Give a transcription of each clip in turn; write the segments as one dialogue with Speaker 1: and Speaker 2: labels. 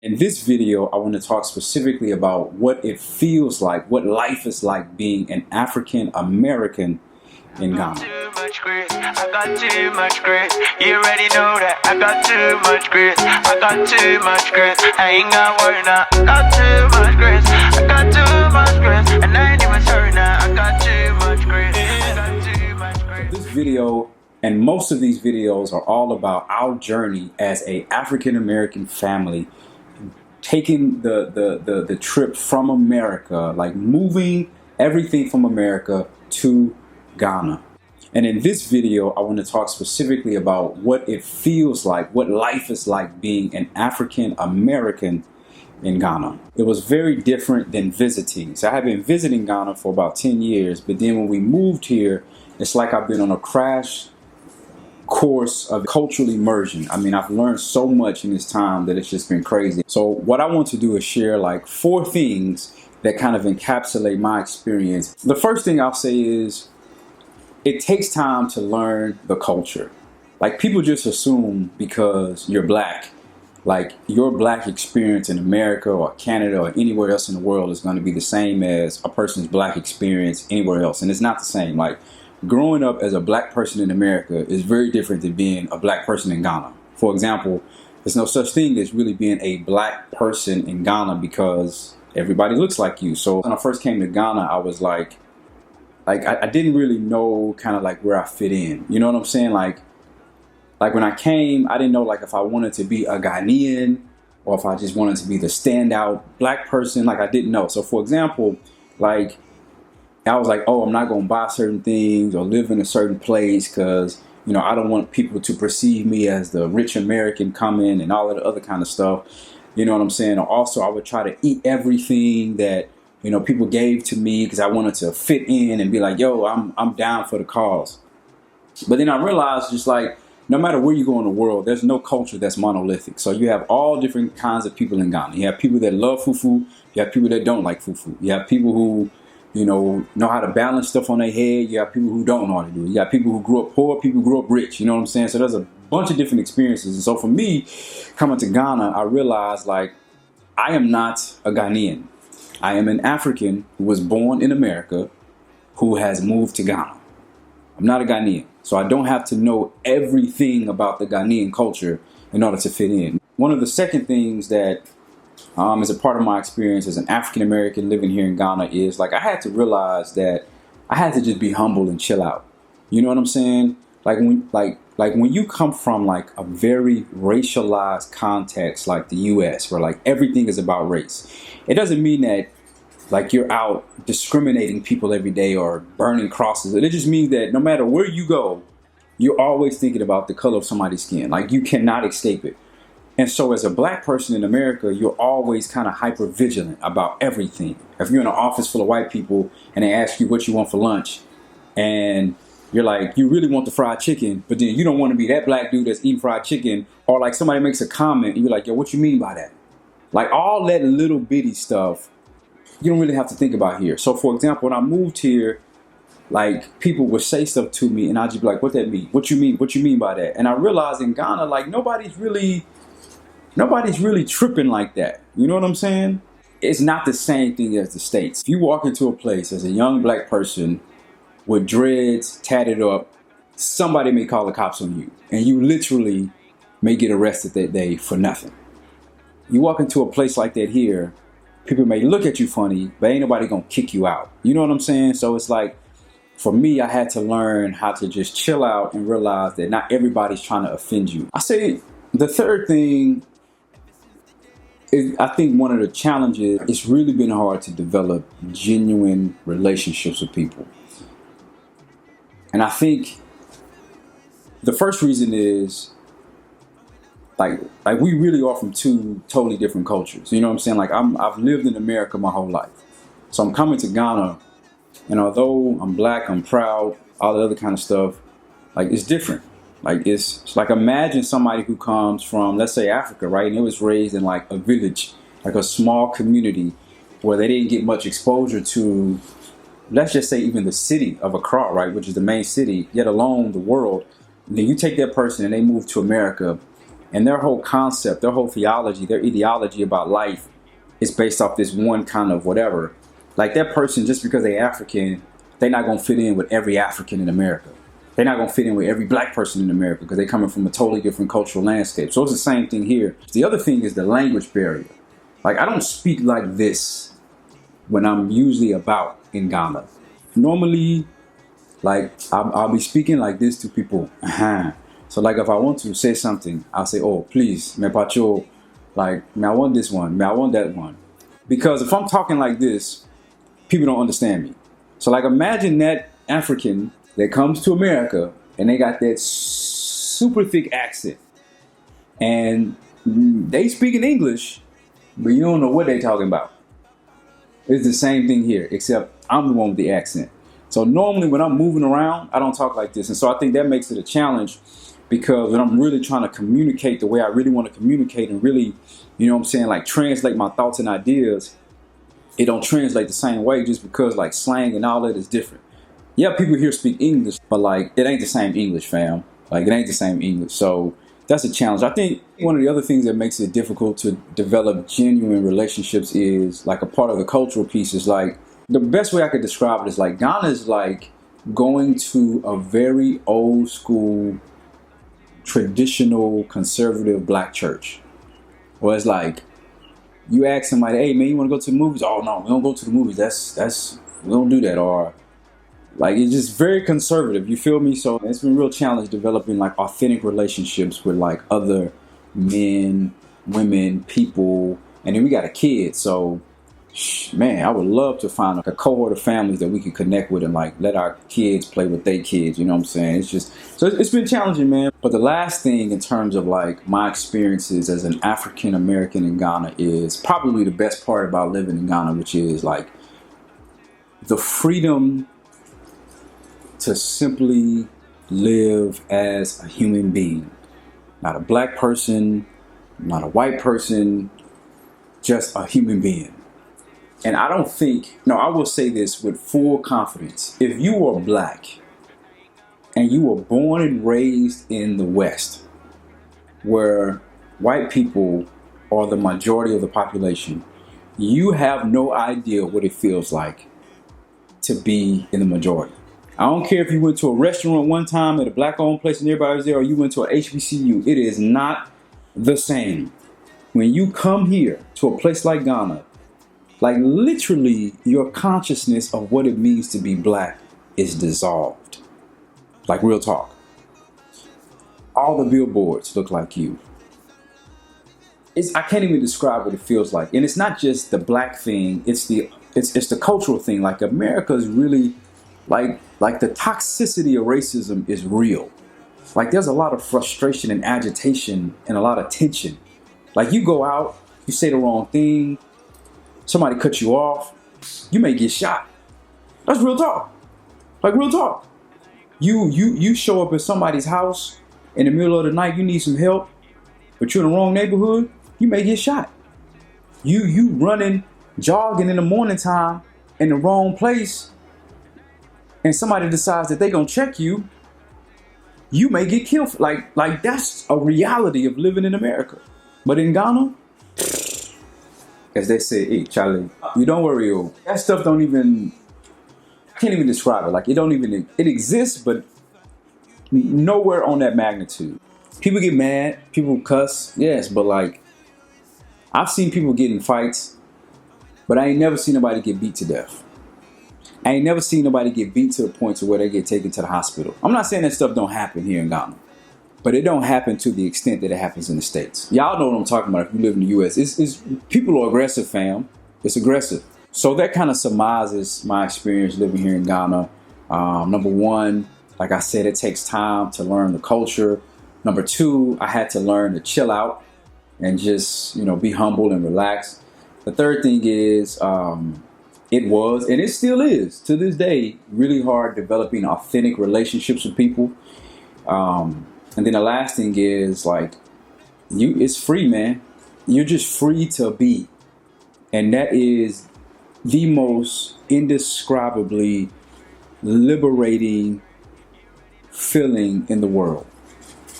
Speaker 1: In this video, I want to talk specifically about what it feels like, what life is like being an African American in Ghana.
Speaker 2: Too much grace, I got too much grace. You already know that I got too much grace. I got too much grace. I ain't got worry now. I got too much grace. I got too much grace. And I ain't even sorry now. I got too much grace. I got too much grace.
Speaker 1: This video and most of these videos are all about our journey as a African American family taking the trip from America, like moving everything from America to Ghana. And in this video, I want to talk specifically about what it feels like, what life is like being an African American in Ghana. It was very different than visiting. So I have been visiting Ghana for about 10 years, but then when we moved here, it's like I've been on a crash course of cultural immersion. I mean, I've learned so much in this time that it's just been crazy. So what I want to do is share like 4 things that kind of encapsulate my experience. The first thing I'll say is it takes time to learn the culture. Like, people just assume because you're black, like your black experience in America or Canada or anywhere else in the world is going to be the same as a person's black experience anywhere else. And it's not the same. Like, growing up as a black person in America is very different than being a black person in Ghana. For example, there's no such thing as really being a black person in Ghana because everybody looks like you. So when I first came to Ghana, I was like I didn't really know kind of like where I fit in. You know what I'm saying? Like when I came, I didn't know like if I wanted to be a Ghanaian or if I just wanted to be the standout black person. Like, I didn't know. So for example, like, I was like, oh, I'm not going to buy certain things or live in a certain place because, you know, I don't want people to perceive me as the rich American coming and all of the other kind of stuff. You know what I'm saying? Or also, I would try to eat everything that, you know, people gave to me because I wanted to fit in and be like, yo, I'm down for the cause. But then I realized, just like, no matter where you go in the world, there's no culture that's monolithic. So you have all different kinds of people in Ghana. You have people that love fufu. You have people that don't like fufu. You have people who, you know how to balance stuff on their head. You have people who don't know how to do it. You got people who grew up poor, people who grew up rich. You know what I'm saying? So there's a bunch of different experiences. And so for me, coming to Ghana, I realized, like, I am not a Ghanaian. I am an African who was born in America who has moved to Ghana. I'm not a Ghanaian. So I don't have to know everything about the Ghanaian culture in order to fit in. One of the second things that as a part of my experience as an African American living here in Ghana is, like, I had to realize that I had to just be humble and chill out. You know what I'm saying? Like when you come from like a very racialized context like the US, where like everything is about race, it doesn't mean that like you're out discriminating people every day or burning crosses. It just means that no matter where you go, you're always thinking about the color of somebody's skin. Like, you cannot escape it. And so as a black person in America, you're always kind of hyper vigilant about everything. If you're in an office full of white people and they ask you what you want for lunch, and you're like, you really want the fried chicken, but then you don't want to be that black dude that's eating fried chicken, or like somebody makes a comment and you're like, yo, what you mean by that? Like, all that little bitty stuff, you don't really have to think about here. So for example, when I moved here, like, people would say stuff to me and I'd just be like, what that mean? What you mean? What you mean by that? And I realized in Ghana, like, nobody's really tripping like that. You know what I'm saying? It's not the same thing as the States. If you walk into a place as a young black person with dreads tatted up, somebody may call the cops on you, and you literally may get arrested that day for nothing. You walk into a place like that here, people may look at you funny, but ain't nobody gonna kick you out. You know what I'm saying? So it's like, for me, I had to learn how to just chill out and realize that not everybody's trying to offend you. I say the third thing, I think one of the challenges, it's really been hard to develop genuine relationships with people. And I think the first reason is like we really are from 2 totally different cultures. You know what I'm saying? Like, I've lived in America my whole life. So I'm coming to Ghana, and although I'm black, I'm proud, all the other kind of stuff, like, it's different. Like, it's like, imagine somebody who comes from, let's say, Africa, right? And it was raised in like a village, like a small community where they didn't get much exposure to, let's just say, even the city of Accra, right? Which is the main city, yet alone the world. And then you take that person and they move to America And their whole concept, their whole theology, their ideology about life is based off this one kind of whatever. Like that person, just because they're African, they're not going to fit in with every African in America. They're not going to fit in with every black person in America because they're coming from a totally different cultural landscape. So it's the same thing here. The other thing is the language barrier. Like I don't speak like this when I'm usually about in Ghana. Normally, like I'll be speaking like this to people. So like if I want to say something, I'll say, oh, please, me pacho, like, me I want this one, me I want that one. Because if I'm talking like this, people don't understand me. So like imagine that African that comes to America and they got that super thick accent. And they speak in English, but you don't know what they're talking about. It's the same thing here, except I'm the one with the accent. So normally when I'm moving around, I don't talk like this. And so I think that makes it a challenge because when I'm really trying to communicate the way I really want to communicate and really, you know what I'm saying, like translate my thoughts and ideas, it don't translate the same way just because like slang and all that is different. Yeah, people here speak English, but like it ain't the same English, fam. Like it ain't the same English. So that's a challenge. I think one of the other things that makes it difficult to develop genuine relationships is like a part of the cultural piece is like, the best way I could describe it is like Ghana is like going to a very old school, traditional, conservative black church. Where it's like, you ask somebody, hey man, you want to go to the movies? Oh no, we don't go to the movies. That's we don't do that. Or like it's just very conservative. You feel me? So it's been a real challenge developing like authentic relationships with like other men, women, people, and then we got a kid. So man, I would love to find a cohort of families that we can connect with and like let our kids play with their kids. You know what I'm saying? It's just, so it's been challenging, man. But the last thing in terms of like my experiences as an African American in Ghana is probably the best part about living in Ghana, which is like the freedom to simply live as a human being. Not a black person, not a white person, just a human being. And I don't think, no, I will say this with full confidence. If you are black and you were born and raised in the West, where white people are the majority of the population, you have no idea what it feels like to be in the majority. I don't care if you went to a restaurant one time at a black-owned place and everybody was there, or you went to a HBCU. It is not the same. When you come here to a place like Ghana, like literally your consciousness of what it means to be black is dissolved. Like real talk. All the billboards look like you. I can't even describe what it feels like. And it's not just the black thing, it's the cultural thing. Like America is really like the toxicity of racism is real. Like there's a lot of frustration and agitation and a lot of tension. Like you go out, you say the wrong thing, somebody cuts you off, you may get shot. That's real talk. Like real talk. You show up at somebody's house in the middle of the night, you need some help, but you're in the wrong neighborhood, you may get shot. You running, jogging in the morning time in the wrong place, and somebody decides that they're gonna check you, you may get killed. Like that's a reality of living in America. But in Ghana, as they say, hey Charlie, you don't worry, oh. That stuff don't even, I can't even describe it. Like it exists, but nowhere on that magnitude. People get mad, people cuss, yes, but like I've seen people get in fights, but I ain't never seen nobody get beat to death. I ain't never seen nobody get beat to the point to where they get taken to the hospital. I'm not saying that stuff don't happen here in Ghana, but it don't happen to the extent that it happens in the States. Y'all know what I'm talking about if you live in the US. It's people are aggressive, fam. It's aggressive. So that kind of surmises my experience living here in Ghana. Number one, like I said, it takes time to learn the culture. Number two, I had to learn to chill out and just, be humble and relax. The third thing is, it was, and it still is, to this day, really hard developing authentic relationships with people. And then the last thing is like, it's free, man. You're just free to be. And that is the most indescribably liberating feeling in the world.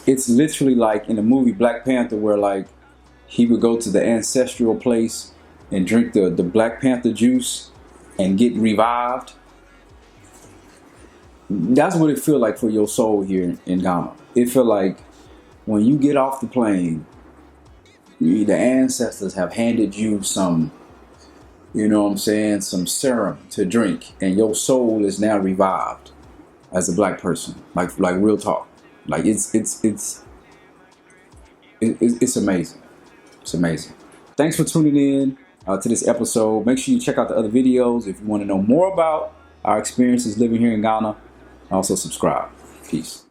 Speaker 1: it's literally like in the movie Black Panther, where like he would go to the ancestral place and drink the Black Panther juice and get revived. That's what it feel like for your soul here in Ghana. It feel like when you get off the plane, the ancestors have handed you some, you know what I'm saying, some serum to drink, and your soul is now revived as a black person. Like real talk. Like it's amazing. It's amazing. Thanks for tuning in to this episode. Make sure you check out the other videos if you want to know more about our experiences living here in Ghana. Also subscribe. Peace.